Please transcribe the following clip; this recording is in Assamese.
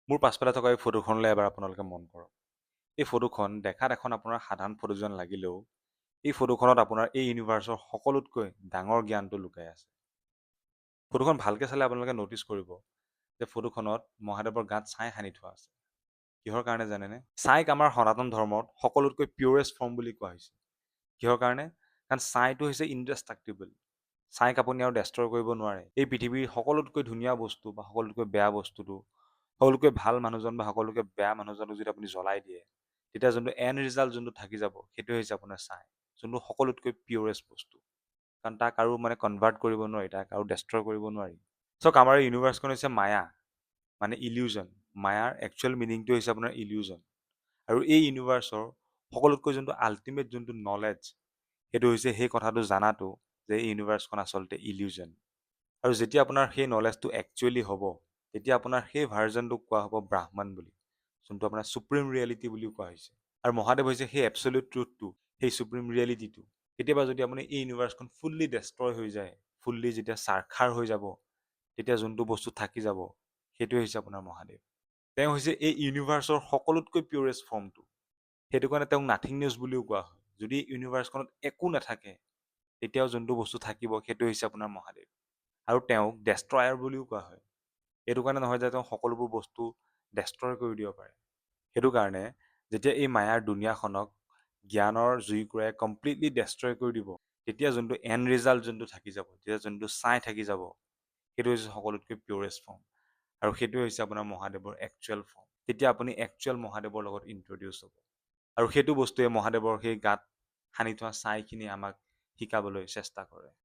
মোৰ পাছফালে থকা এই ফটোখনলৈ এবাৰ আপোনালোকে মন কৰক। এই ফটোখন দেখাত এখন আপোনাৰ সাধাৰণ ফটো যেন লাগিলেও এই ফটোখনত আপোনাৰ এই ইউনিভাৰ্চৰ সকলোতকৈ ডাঙৰ জ্ঞানটো লুকাই আছে। ফটোখন ভালকৈ চালে আপোনালোকে ন'টিচ কৰিব যে ফটোখনত মহাদেৱৰ গাত ছাই সানি থোৱা আছে। কিহৰ কাৰণে জানেনে? ছাইক আমাৰ সনাতন ধৰ্মত সকলোতকৈ পিয়ৰেষ্ট ফৰ্ম বুলি কোৱা হৈছে। কিহৰ কাৰণে? কাৰণ ছাইটো হৈছে ইনডেষ্ট্ৰাক্টিবল। ছাইক আপুনি আৰু ডেষ্ট্ৰয় কৰিব নোৱাৰে। এই পৃথিৱীৰ সকলোতকৈ ধুনীয়া বস্তু বা সকলোতকৈ বেয়া বস্তুটো, সকলোতকৈ ভাল মানুহজন বা সকলোতকৈ বেয়া মানুহজনক যদি আপুনি জ্বলাই দিয়ে, তেতিয়া যোনটো এণ্ড ৰিজাল্ট যোনটো থাকি যাব, সেইটো হৈছে আপোনাৰ ছাই, যোনটো সকলোতকৈ পিয়ৰেষ্ট বস্তু। কাৰণ তাক আৰু কনভাৰ্ট কৰিব নোৱাৰি, তাক আৰু ডেষ্ট্ৰয় কৰিব নোৱাৰি। চাওক, আমাৰ ইউনিভাৰ্চখন হৈছে মায়া, মানে ইলিউজন। মায়াৰ একচুৱেল মিনিংটো হৈছে আপোনাৰ ইলিউজন। আৰু এই ইউনিভাৰ্চৰ সকলোতকৈ যোনটো আল্টিমেট যোনটো নলেজ, সেইটো হৈছে সেই কথাটো জানাটো যে এই ইউনিভাৰ্চখন আচলতে ইলিউজন। আৰু যেতিয়া আপোনাৰ সেই নলেজটো একচুৱেলি হ'ব, তেতিয়া আপোনাৰ সেই ভাৰ্জনটোক কোৱা হ'ব ব্ৰাহ্মণ বুলি, যোনটো আপোনাৰ ছুপ্ৰিম ৰিয়েলিটি বুলিও কোৱা হৈছে। আৰু মহাদেৱ হৈছে সেই এবছলিউট ট্ৰুথটো, সেই ছুপ্ৰিম ৰিয়েলিটিটো। কেতিয়াবা যদি আপুনি এই ইউনিভাৰ্চখন ফুল্লি ডেষ্ট্ৰয় হৈ যায়, ফুল্লি যেতিয়া ছাৰখাৰ হৈ যাব, তেতিয়া যোনটো বস্তু থাকি যাব, সেইটোৱে হৈছে আপোনাৰ মহাদেৱ। তেওঁ হৈছে এই ইউনিভাৰ্চৰ সকলোতকৈ পিয়ৰেষ্ট ফৰ্মটো। সেইটো কাৰণে তেওঁক নাথিংনেছ বুলিও কোৱা হয়। যদি ইউনিভাৰ্চখনত একো নাথাকে, তেতিয়াও যোনটো বস্তু থাকিব, সেইটো হৈছে আপোনাৰ মহাদেৱ। আৰু তেওঁক ডেষ্ট্ৰয়াৰ বুলিও কোৱা হয়। এইটো কাৰণে নহয় যে তেওঁ সকলোবোৰ বস্তু ডেষ্ট্ৰয় কৰি দিব পাৰে। সেইটো কাৰণে যেতিয়া এই মায়াৰ দুনিয়াখনক জ্ঞানৰ জুইকুৰাই কমপ্লিটলি ডেষ্ট্ৰয় কৰি দিব, তেতিয়া যোনটো এণ্ড ৰিজাল্ট যোনটো থাকি যাব, তেতিয়া যোনটো ছাই থাকি যাব, সেইটো হৈছে সকলোতকৈ পিয়ৰেষ্ট ফৰ্ম। আৰু সেইটোৱে হৈছে আপোনাৰ মহাদেৱৰ একচুৱেল ফৰ্ম। তেতিয়া আপুনি একচুৱেল মহাদেৱৰ লগত ইন্ট্ৰডিউচ হ'ব। আৰু সেইটো বস্তুৱে মহাদেৱৰ সেই গাত সানি থোৱা ছাইখিনি আমাক শিকাবলৈ চেষ্টা কৰে।